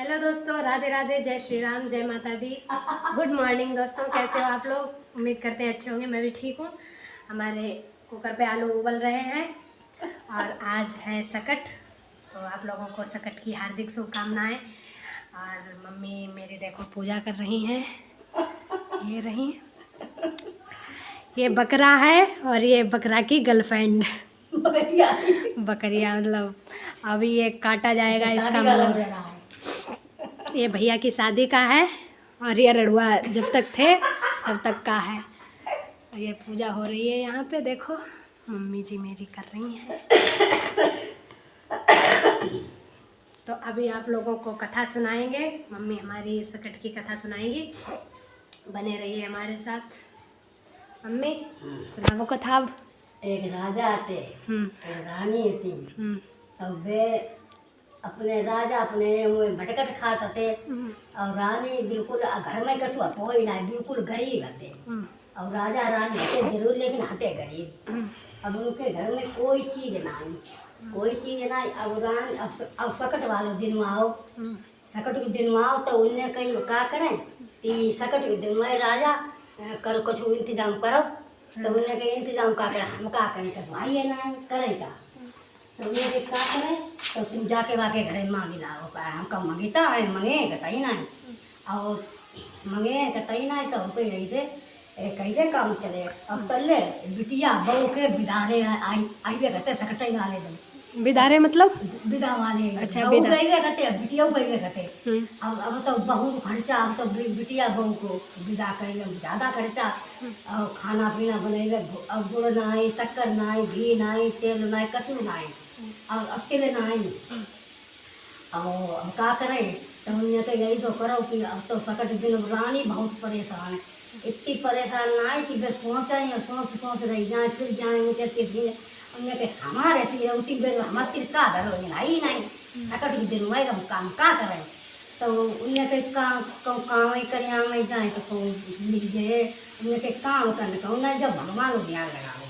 Hello दोस्तों, राधे राधे, जय श्री राम, जय माता दी। गुड मॉर्निंग दोस्तों, कैसे हो आप लोग? उम्मीद करते हैं अच्छे होंगे। मैं भी ठीक हूँ। हमारे कुकर पे आलू उबल रहे हैं और आज है सकट, तो आप लोगों को सकट की हार्दिक शुभकामनाएं। और मम्मी मेरी देखो पूजा कर रही हैं। ये रही, ये बकरा है और ये बकरा की गर्लफ्रेंड। बकरिया मतलब अभी ये काटा जाएगा इसका मुंह। ये भैया की शादी का है और ये रड़ुआ जब तक थे तब तक का है। और ये पूजा हो रही है यहाँ पे, देखो मम्मी जी मेरी कर रही हैं। तो अभी आप लोगों को कथा सुनाएंगे, मम्मी हमारी सकट की कथा सुनाएंगी। बने रहिए हमारे साथ। मम्मी सुनाओ कथा अब। एक राजा थे, एक रानी थी। अब वे अपने राजा अपने में भटकत खाते थे और रानी बिल्कुल घर में कछुआ कोई ना, बिल्कुल गरीब हते। और राजा रानी हते जरूर लेकिन हते गरीब। अब उनके घर में कोई चीज नहीं, कोई चीज नहीं। अब रानी अब सकट वाले दिन में आओ, सकट के दिन में आओ तो उन्हें कहीं क्या करें कि सकट के दिन में राजा करो कुछ इंतजाम करो। तो उन्हें कहीं इंतजाम का करें, हम क्या करें तो भाई है ना करेगा। तो उन्हें क्या करें तो तुम जाके वाके घर मांगी लाओ, हमका मंगीता है मंगे कतई नहीं और मंगे कतई नहीं। तो हमको यही से कैसे काम चले। अब पहले बिटिया बहू के बिदारे आइए कहते सकते वाले दिन बिदारे मतलब विदा वाले। अच्छा, बहू गए कहते बिटिया गए कहते। अब तो बहू खर्चा, अब तो बिटिया बहू को विदा करेंगे ज़्यादा खर्चा। और खाना पीना बनेगा, अब गुड़ नहीं, शक्कर नहीं, घी नहीं, तेल नहीं, कछु नहीं, अब तेल नहीं। और अब क्या करें तो उन्हें तो यही तो करो कि अब तो सकट दिन रानी बहुत परेशान है। इतनी परेशान नहीं कि वे सोचें और सोच रही जाए फिर जाए उनके दिन। उन्हें के हमारे तीर उसी बेर हमारे तीर का धरो नहीं नहीं सकट के दिन में हम काम का करें। तो उन्हें के काम काम करिया में जाए तो लीजिए उन्हें के काम करने का उन्हें जब भगवान को ध्यान लगाओ,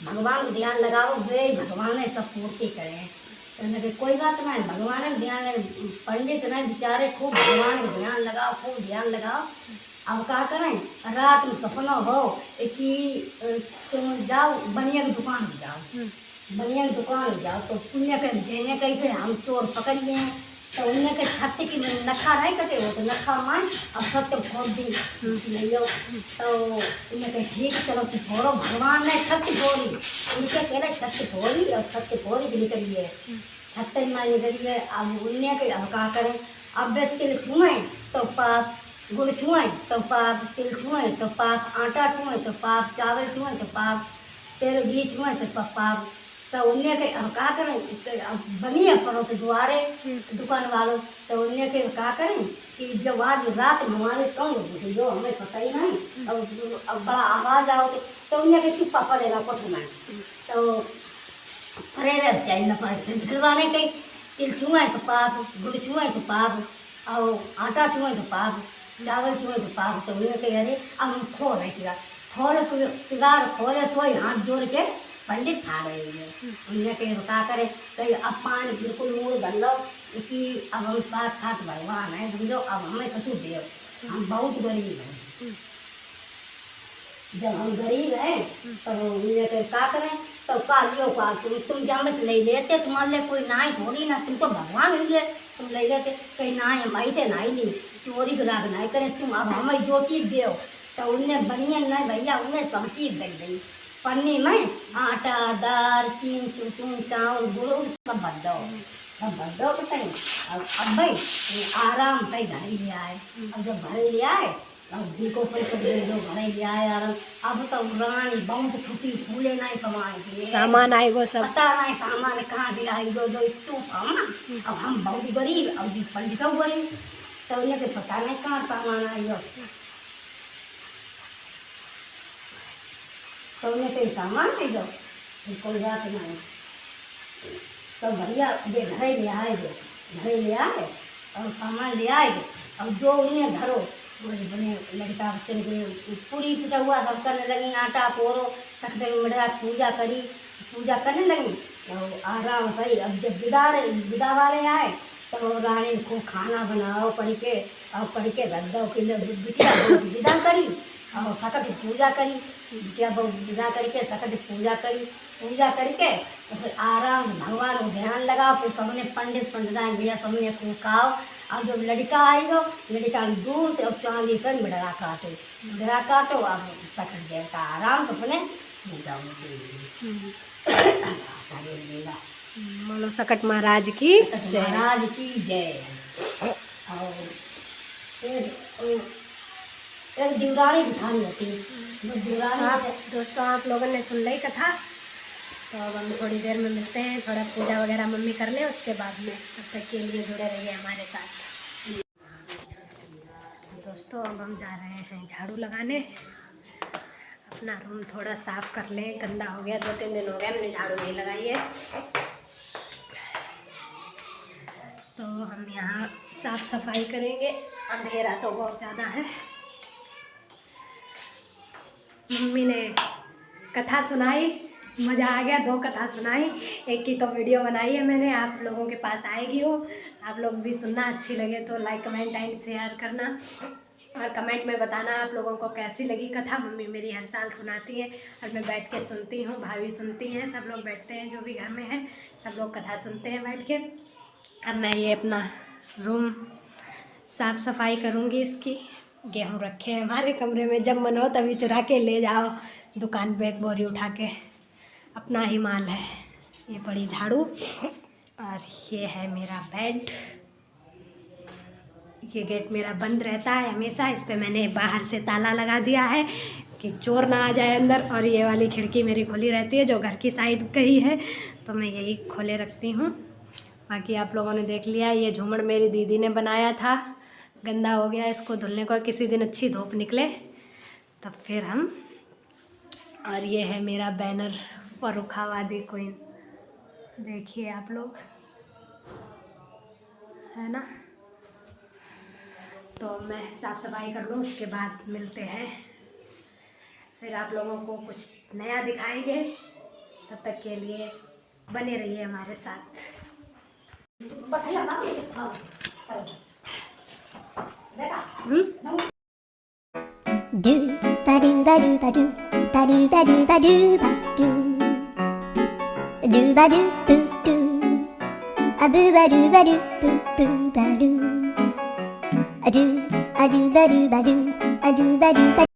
भगवान को ध्यान लगाओ, वे भगवान सब पूर्ति करें। तो कोई बात नहीं, भगवान को ध्यान, पंडित नहीं बेचारे खूब भगवान को ध्यान लगाओ, खूब ध्यान लगाओ। अब क्या करें रात में सपना हो कि तुम जाओ बनिया की दुकान में जाओ, बनिया की दुकान में जाओ तो पुण्य के देने कैसे हम चोर पकड़ लिए। तो उन्हें के छत्ते की नखा नहीं कटे हो तो नखा मार अब सत्य फोड़ दी ले लो। तो उन्हें के ठीक चलो तो फोड़ो, भगवान ने छत्ती फोड़ी, उनके कहले छत्ती फोड़ी और छत्ती फोड़ी के निकली है, छत्ते में निकली है। अब उन्हें के अब क्या करें, अब बेच के छुए तो पाप, गुड़ छुए तो पाप, तिल छुए तो पाप, आटा छुए तो पाप, चावल छुए तो पाप, तेल घी छुए तो पाप। तो उन्हें के अब क्या करें, अब बनिए पड़ो तो द्वारे दुकान वालों। तो उन्हें के क्या करें कि जब आज रात हमारे कहूँ जो हमें पता ही नहीं। अब बड़ा आवाज़ आओ तो उन्हें के चुप्पा पड़ेगा कुछ नहीं। तो अरे रे चाहिए न पड़े खिलवाने के, तिल छुए तो पाप, गुड़ छुए तो पाप, और आटा छुए तो पाप, चावल छुए तो पाप। तो उन्हें कह अरे अब हम खो रहे खोले सिगार खोले सोई हाथ जोड़ के पंडित खा रहे हैं। उन्हें कह क्या करे कहीं अब पानी बिल्कुल मुँह बन लो कि अब हम साथ साथ भगवान है समझो, अब हमें कसूर दे, हम बहुत गरीब हैं। जब हम गरीब हैं तो उन्हें कह क्या करें तो कालियों का तुम जमत ले लेते, तुम्हारे लिए कोई नाई थोड़ी ना, तुम तो भगवान लिए तुम ले लेते। कहीं नाई हम ऐसे नहीं ली चोरी गुलाब नहीं करें तुम, अब हमें जो चीज़ दो। तो उन्हें बनिए नहीं भैया, उन्हें सब चीज़ दे दी पन्नी में, आटा दाल चीन चूचून चावल गुड़ सब भर दो, सब भर दो बताइए। अब भाई आराम से घर ले आए। अब जब घर ले आए अब देखो पैसे दे दो घर ले आए। और अब तो रानी बहुत छुट्टी फूले नहीं कमाए सामान आएगो सब, पता नहीं सामान कहाँ से आएगो जो इतू हम। अब हम बहुत गरीब, अब पंडित गरीब, तो उन्हें तो पता नहीं कहाँ सामान आएगा। तो उन्हें कहीं सामान ले जाओ कोई बात नहीं। तो भैया ये घर ले आए, घर ले आए और सामान ले आए। अब जो उन्हें धरो बने लड़का बच्चे पूरी पिटा हुआ सब करने लगी, आटा पोरो सकते मिटा पूजा करी, पूजा करने लगी और आराम सही। अब जब विदा वाले आए तो रानी को खाना बनाओ करके और करके रख दो कि बिटिया बहू की विदा करी और सकट पूजा करी, बिटिया बहू विदा करके सकट पूजा करी, पूजा करके तो फिर आराम भगवान को ध्यान लगाओ। फिर सबने पंडितान भैया सबने फूकाओ और जब लड़का आएगा लड़का दूर से और चांदी कर मिडरा काटो अब सकट देवता आराम तो अपने पूजा बोलो सकट महाराज की जय। महाराज की जय। और फिर एक दिवाली बिठानी होती है दिवाली। दोस्तों आप लोगों ने सुन ली कथा, तो अब हम थोड़ी देर में मिलते हैं। थोड़ा पूजा वगैरह मम्मी कर ले, उसके बाद में तब तक के लिए जुड़े रहिए हमारे साथ। दोस्तों अब हम जा रहे हैं झाड़ू लगाने, अपना रूम थोड़ा साफ कर लें, गंदा हो गया, 2-3 दिन हो गए हमने झाड़ू नहीं लगाई है। तो हम यहाँ साफ सफाई करेंगे, अंधेरा तो बहुत ज़्यादा है। मम्मी ने कथा सुनाई, मज़ा आ गया, 2 कथा सुनाई, एक की तो वीडियो बनाई है मैंने, आप लोगों के पास आएगी वो, आप लोग भी सुनना। अच्छी लगे तो लाइक कमेंट एंड शेयर करना और कमेंट में बताना आप लोगों को कैसी लगी कथा। मम्मी मेरी हर साल सुनाती है और मैं बैठ के सुनती हूँ, भाभी सुनती हैं, सब लोग बैठते हैं, जो भी घर में है सब लोग कथा सुनते हैं बैठ के। अब मैं ये अपना रूम साफ़ सफाई करूँगी। इसकी गेहूँ रखे हैं हमारे कमरे में, जब मन हो तभी चुरा के ले जाओ दुकान पे, एक बोरी उठा के, अपना ही माल है। ये पड़ी झाड़ू और ये है मेरा बेड। ये गेट मेरा बंद रहता है हमेशा, इस पे मैंने बाहर से ताला लगा दिया है कि चोर ना आ जाए अंदर। और ये वाली खिड़की मेरी खुली रहती है जो घर की साइड कही है, तो मैं यही खोले रखती हूँ। बाकी आप लोगों ने देख लिया, ये झूमर मेरी दीदी ने बनाया था, गंदा हो गया, इसको धुलने को किसी दिन अच्छी धूप निकले तब फिर हम। और ये है मेरा बैनर फर्रुखाबादी क्वीन, देखिए आप लोग, है ना। तो मैं साफ़ सफाई कर लूँ, उसके बाद मिलते हैं, फिर आप लोगों को कुछ नया दिखाएंगे। तब तक के लिए बने रहिए हमारे साथ। Do ba do ba do ba do ba do ba do ba do ba do ba do boo do a boo ba do ba do boo boo ba do a do ba do ba do ba do ba do ba do.